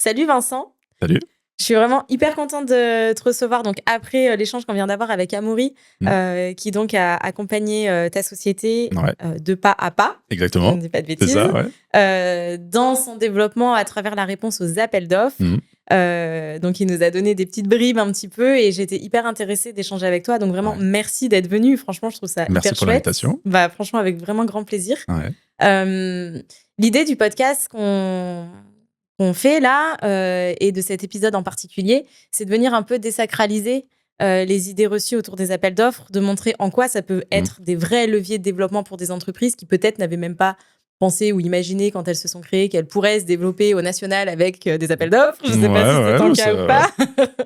Salut Vincent. Salut. Je suis vraiment hyper contente de te recevoir. Donc après l'échange qu'on vient d'avoir avec Amaury, qui donc a accompagné ta société de pas à pas. Exactement. Je ne dis pas de bêtises. C'est ça, ouais. Dans son développement à travers la réponse aux appels d'offres. Donc il nous a donné des petites bribes un petit peu et j'étais hyper intéressée d'échanger avec toi. Donc vraiment merci d'être venu. Franchement, je trouve ça merci hyper pour chouette. L'invitation. Bah franchement avec vraiment grand plaisir. L'idée du podcast qu'on fait là, et de cet épisode en particulier, c'est de venir un peu désacraliser les idées reçues autour des appels d'offres, de montrer en quoi ça peut être des vrais leviers de développement pour des entreprises qui peut-être n'avaient même pas pensé ou imaginé quand elles se sont créées qu'elles pourraient se développer au national avec des appels d'offres. Je ne sais pas si c'est ton cas ou pas.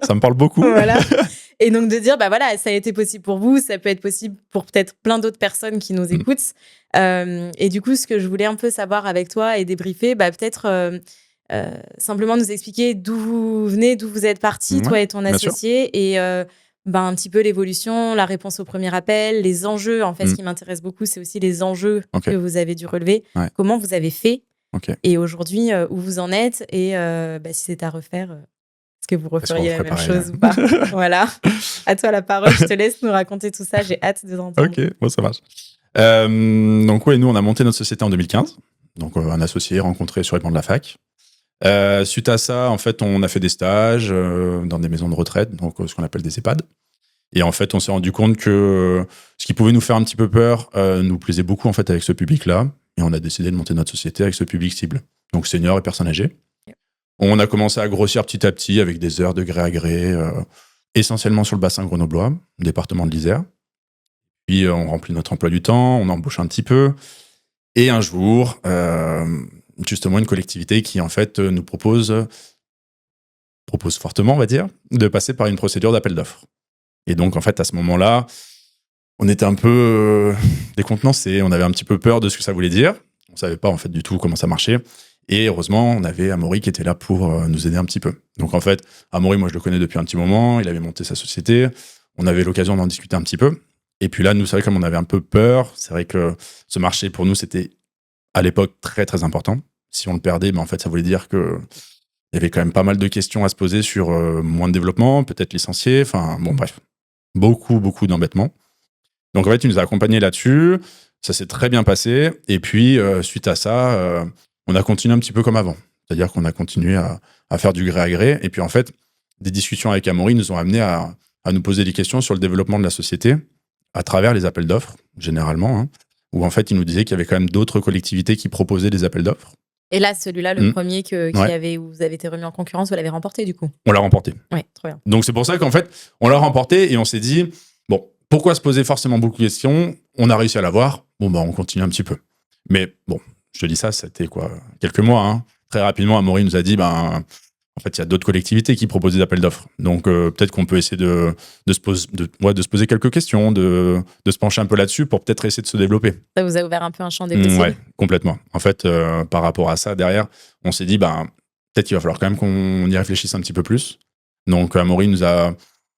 Ça me parle beaucoup. Voilà. Et donc de dire, bah voilà, ça a été possible pour vous, ça peut être possible pour peut-être plein d'autres personnes qui nous écoutent. Et du coup, ce que je voulais un peu savoir avec toi et débriefer, bah peut-être... simplement nous expliquer d'où vous venez, d'où vous êtes partis, toi et ton associé, et un petit peu l'évolution, la réponse au premier appel, les enjeux. En fait, ce qui m'intéresse beaucoup, c'est aussi les enjeux que vous avez dû relever. Comment vous avez fait et aujourd'hui, où vous en êtes, et si c'est à refaire, est-ce que vous referiez la même chose ou pas? Voilà. À toi la parole, je te laisse nous raconter tout ça. J'ai hâte de t'entendre. Ok, bon, ça marche. Donc, nous, on a monté notre société en 2015. Donc, un associé rencontré sur les bancs de la fac. Suite à ça, en fait, on a fait des stages dans des maisons de retraite, donc ce qu'on appelle des EHPAD. Et en fait, on s'est rendu compte que ce qui pouvait nous faire un petit peu peur nous plaisait beaucoup en fait avec ce public-là. Et on a décidé de monter notre société avec ce public cible, donc seniors et personnes âgées. On a commencé à grossir petit à petit avec des heures de gré à gré, essentiellement sur le bassin grenoblois, département de l'Isère. Puis on remplit notre emploi du temps, on embauche un petit peu. Et un jour, justement, une collectivité qui, en fait, nous propose fortement, on va dire, de passer par une procédure d'appel d'offres. Et donc, en fait, à ce moment-là, on était un peu décontenancés, on avait un petit peu peur de ce que ça voulait dire. On ne savait pas, en fait, du tout comment ça marchait. Et heureusement, on avait Amaury qui était là pour nous aider un petit peu. Donc, en fait, Amaury, moi, je le connais depuis un petit moment. Il avait monté sa société. On avait l'occasion d'en discuter un petit peu. Et puis là, nous, c'est vrai, comme on avait un peu peur, c'est vrai que ce marché, pour nous, c'était à l'époque très, très important. Si on le perdait, en fait, ça voulait dire qu'il y avait quand même pas mal de questions à se poser sur moins de développement, peut-être licenciés. Enfin, bon, bref. Beaucoup d'embêtements. Donc, en fait, il nous a accompagnés là-dessus. Ça s'est très bien passé. Et puis, suite à ça, on a continué un petit peu comme avant. C'est-à-dire qu'on a continué à faire du gré à gré. Et puis, en fait, des discussions avec Amaury nous ont amenés à nous poser des questions sur le développement de la société à travers les appels d'offres, généralement, où en fait, il nous disait qu'il y avait quand même d'autres collectivités qui proposaient des appels d'offres. Et là, celui-là, le premier où vous avez été remis en concurrence, vous l'avez remporté du coup? On l'a remporté. Oui, trop bien. Donc c'est pour ça qu'en fait, on l'a remporté et on s'est dit, bon, pourquoi se poser forcément beaucoup de questions? On a réussi à l'avoir, on continue un petit peu. Mais bon, je te dis ça, c'était quelques mois. Très rapidement, Amaury nous a dit, en fait, il y a d'autres collectivités qui proposent des appels d'offres. Donc, peut-être qu'on peut essayer de se poser quelques questions, de se pencher un peu là-dessus pour peut-être essayer de se développer. Ça vous a ouvert un peu un champ des possibles. Ouais, complètement. En fait, par rapport à ça, derrière, on s'est dit, peut-être qu'il va falloir quand même qu'on y réfléchisse un petit peu plus. Donc, Amaury nous a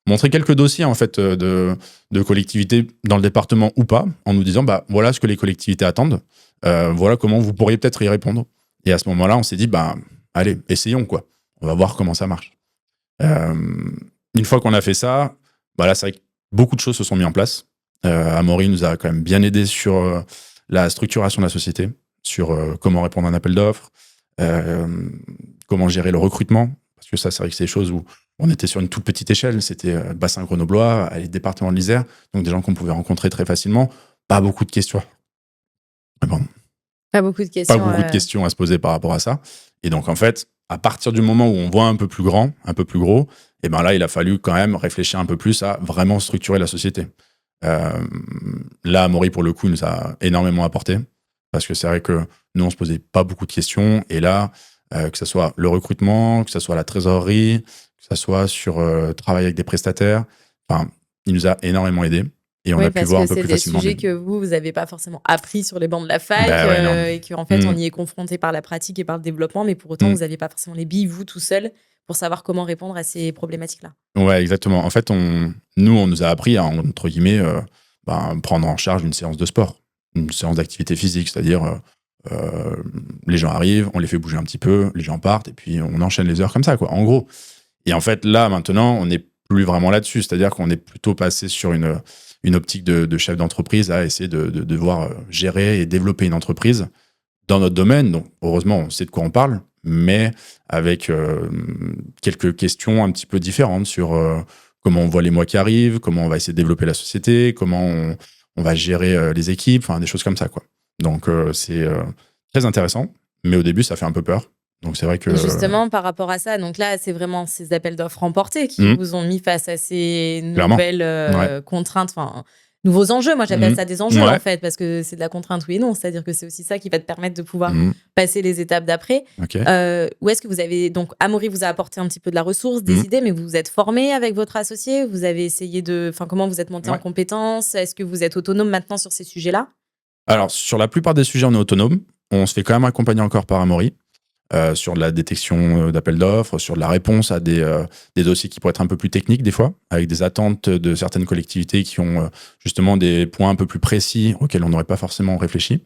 montré quelques dossiers, en fait, de collectivités dans le département ou pas, en nous disant, voilà ce que les collectivités attendent. Voilà comment vous pourriez peut-être y répondre. Et à ce moment-là, on s'est dit, allez, essayons, quoi. On va voir comment ça marche. Une fois qu'on a fait ça, là, c'est vrai que beaucoup de choses se sont mises en place. Amaury nous a quand même bien aidé sur la structuration de la société, sur comment répondre à un appel d'offres, comment gérer le recrutement, parce que ça, c'est vrai que c'est des choses où on était sur une toute petite échelle, c'était bassin grenoblois, le département de l'Isère, donc des gens qu'on pouvait rencontrer très facilement, pas beaucoup de questions. Pas beaucoup de questions. Pas beaucoup de questions à se poser par rapport à ça. Et donc, en fait, à partir du moment où on voit un peu plus grand, un peu plus gros, et là, il a fallu quand même réfléchir un peu plus à vraiment structurer la société. Là, Amaury, pour le coup, nous a énormément apporté, parce que c'est vrai que nous, on se posait pas beaucoup de questions, et là, que ce soit le recrutement, que ce soit la trésorerie, que ce soit sur travailler avec des prestataires, il nous a énormément aidé. Et on a pu voir un peu plus facilement. C'est des sujets que vous n'avez pas forcément appris sur les bancs de la fac, et qu'en fait, on y est confronté par la pratique et par le développement, mais pour autant, vous n'aviez pas forcément les billes, vous, tout seul, pour savoir comment répondre à ces problématiques-là. Ouais, exactement. En fait, on nous a appris à, entre guillemets, prendre en charge une séance de sport, une séance d'activité physique, c'est-à-dire les gens arrivent, on les fait bouger un petit peu, les gens partent, et puis on enchaîne les heures comme ça, quoi, en gros. Et en fait, là, maintenant, on n'est plus vraiment là-dessus. C'est-à-dire qu'on est plutôt passé sur une optique de chef d'entreprise à essayer de devoir gérer et développer une entreprise dans notre domaine. Donc, heureusement, on sait de quoi on parle, mais avec quelques questions un petit peu différentes sur comment on voit les mois qui arrivent, comment on va essayer de développer la société, comment on va gérer les équipes, enfin, des choses comme ça, quoi. Donc, c'est très intéressant, mais au début, ça fait un peu peur. Donc, c'est vrai que... Et justement, par rapport à ça, donc là, c'est vraiment ces appels d'offres remportés qui vous ont mis face à ces nouvelles contraintes, enfin, nouveaux enjeux. Moi, j'appelle ça des enjeux, en fait, parce que c'est de la contrainte, oui et non. C'est-à-dire que c'est aussi ça qui va te permettre de pouvoir passer les étapes d'après. Okay. Où est-ce que vous avez... Donc, Amaury vous a apporté un petit peu de la ressource, des idées, mais vous vous êtes formé avec votre associé? Vous avez essayé de... Enfin, comment vous êtes monté en compétences? Est-ce que vous êtes autonome maintenant sur ces sujets-là? Alors, sur la plupart des sujets, on est autonome. On se fait quand même accompagner encore par Amaury. Sur de la détection d'appels d'offres, sur de la réponse à des dossiers qui pourraient être un peu plus techniques des fois, avec des attentes de certaines collectivités qui ont justement des points un peu plus précis auxquels on n'aurait pas forcément réfléchi.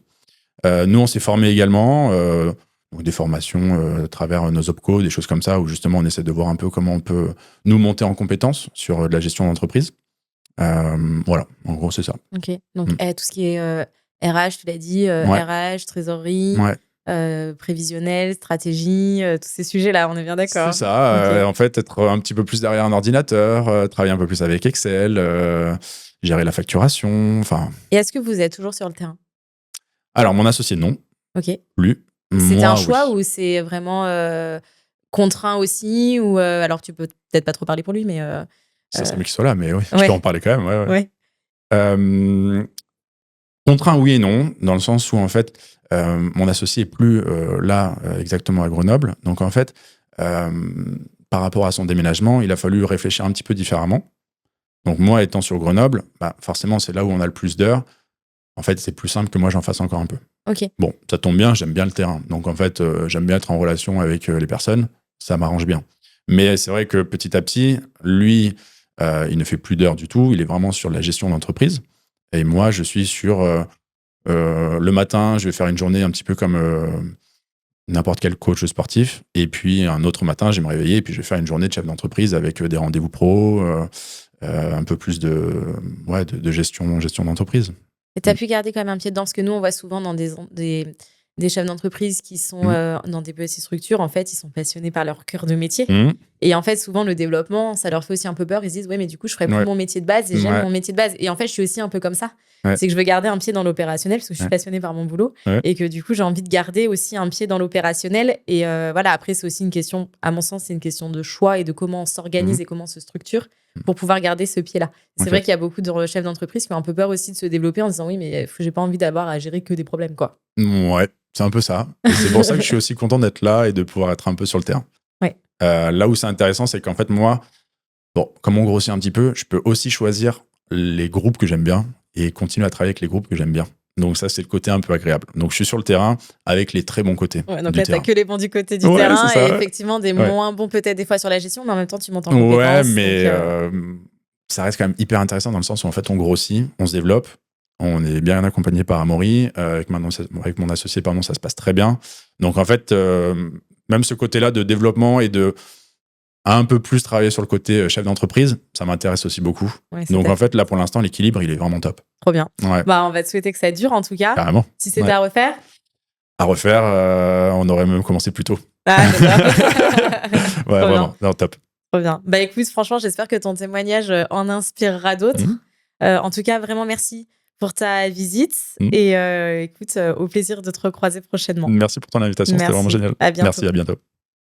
Nous, on s'est formé également, donc des formations à travers nos OPCO, des choses comme ça, où justement on essaie de voir un peu comment on peut nous monter en compétences sur de la gestion d'entreprise. Voilà, en gros, c'est ça. Ok, donc tout ce qui est RH, tu l'as dit, RH, trésorerie... prévisionnel, stratégie, tous ces sujets-là, on est bien d'accord? C'est ça, en fait, être un petit peu plus derrière un ordinateur, travailler un peu plus avec Excel, gérer la facturation, enfin... Et est-ce que vous êtes toujours sur le terrain? Alors, mon associé, non. Ok. Plus. C'était un choix ou c'est vraiment contraint aussi ou alors tu peux peut-être pas trop parler pour lui, mais... Ça serait mieux qu'il soit là, mais oui, je peux en parler quand même, ouais. Contraint, oui et non, dans le sens où, en fait, mon associé est plus là exactement à Grenoble. Donc, en fait, par rapport à son déménagement, il a fallu réfléchir un petit peu différemment. Donc, moi, étant sur Grenoble, forcément, c'est là où on a le plus d'heures. En fait, c'est plus simple que moi, j'en fasse encore un peu. Ok. Bon, ça tombe bien, j'aime bien le terrain. Donc, en fait, j'aime bien être en relation avec les personnes. Ça m'arrange bien. Mais c'est vrai que petit à petit, lui, il ne fait plus d'heures du tout. Il est vraiment sur la gestion d'entreprise. Et moi, je suis sur... le matin, je vais faire une journée un petit peu comme n'importe quel coach sportif. Et puis, un autre matin, je vais me réveiller et puis je vais faire une journée de chef d'entreprise avec des rendez-vous pro, un peu plus de gestion d'entreprise. Et tu as pu garder quand même un pied dedans, parce que nous, on voit souvent dans des chefs d'entreprise qui sont dans des petites structures, en fait, ils sont passionnés par leur cœur de métier. Et en fait, souvent, le développement, ça leur fait aussi un peu peur. Ils se disent, ouais, mais du coup, je ferai plus mon métier de base et j'aime mon métier de base. Et en fait, je suis aussi un peu comme ça. C'est que je veux garder un pied dans l'opérationnel parce que je suis passionnée par mon boulot et que du coup, j'ai envie de garder aussi un pied dans l'opérationnel. Et voilà, après, c'est aussi une question, à mon sens, c'est une question de choix et de comment on s'organise et comment on se structure pour pouvoir garder ce pied-là. C'est vrai qu'il y a beaucoup de chefs d'entreprise qui ont un peu peur aussi de se développer en disant, oui, mais j'ai pas envie d'avoir à gérer que des problèmes, quoi. Ouais. C'est un peu ça. Et c'est pour ça que je suis aussi content d'être là et de pouvoir être un peu sur le terrain. Là où c'est intéressant, c'est qu'en fait, moi, comme on grossit un petit peu, je peux aussi choisir les groupes que j'aime bien et continuer à travailler avec les groupes que j'aime bien. Donc ça, c'est le côté un peu agréable. Donc je suis sur le terrain avec les très bons côtés. Donc là, t'as que les bons du côté du terrain et effectivement des moins bons peut-être des fois sur la gestion, mais en même temps, tu montes en compétences. Ouais, mais ça reste quand même hyper intéressant dans le sens où en fait, on grossit, on se développe. On est bien accompagné par Amaury. Avec mon associé, ça se passe très bien. Donc, en fait, même ce côté-là de développement et de un peu plus travailler sur le côté chef d'entreprise, ça m'intéresse aussi beaucoup. Donc, en fait, là, pour l'instant, l'équilibre, il est vraiment top. Trop bien. Ouais. On va te souhaiter que ça dure, en tout cas. Carrément. Si c'était à refaire. À refaire, on aurait même commencé plus tôt. Ah, ouais, vraiment. Non, top. Trop bien. Écoute, franchement, j'espère que ton témoignage en inspirera d'autres. En tout cas, vraiment, merci pour ta visite et écoute, au plaisir de te recroiser prochainement. Merci pour ton invitation, c'était vraiment génial. À bientôt. Merci, à bientôt.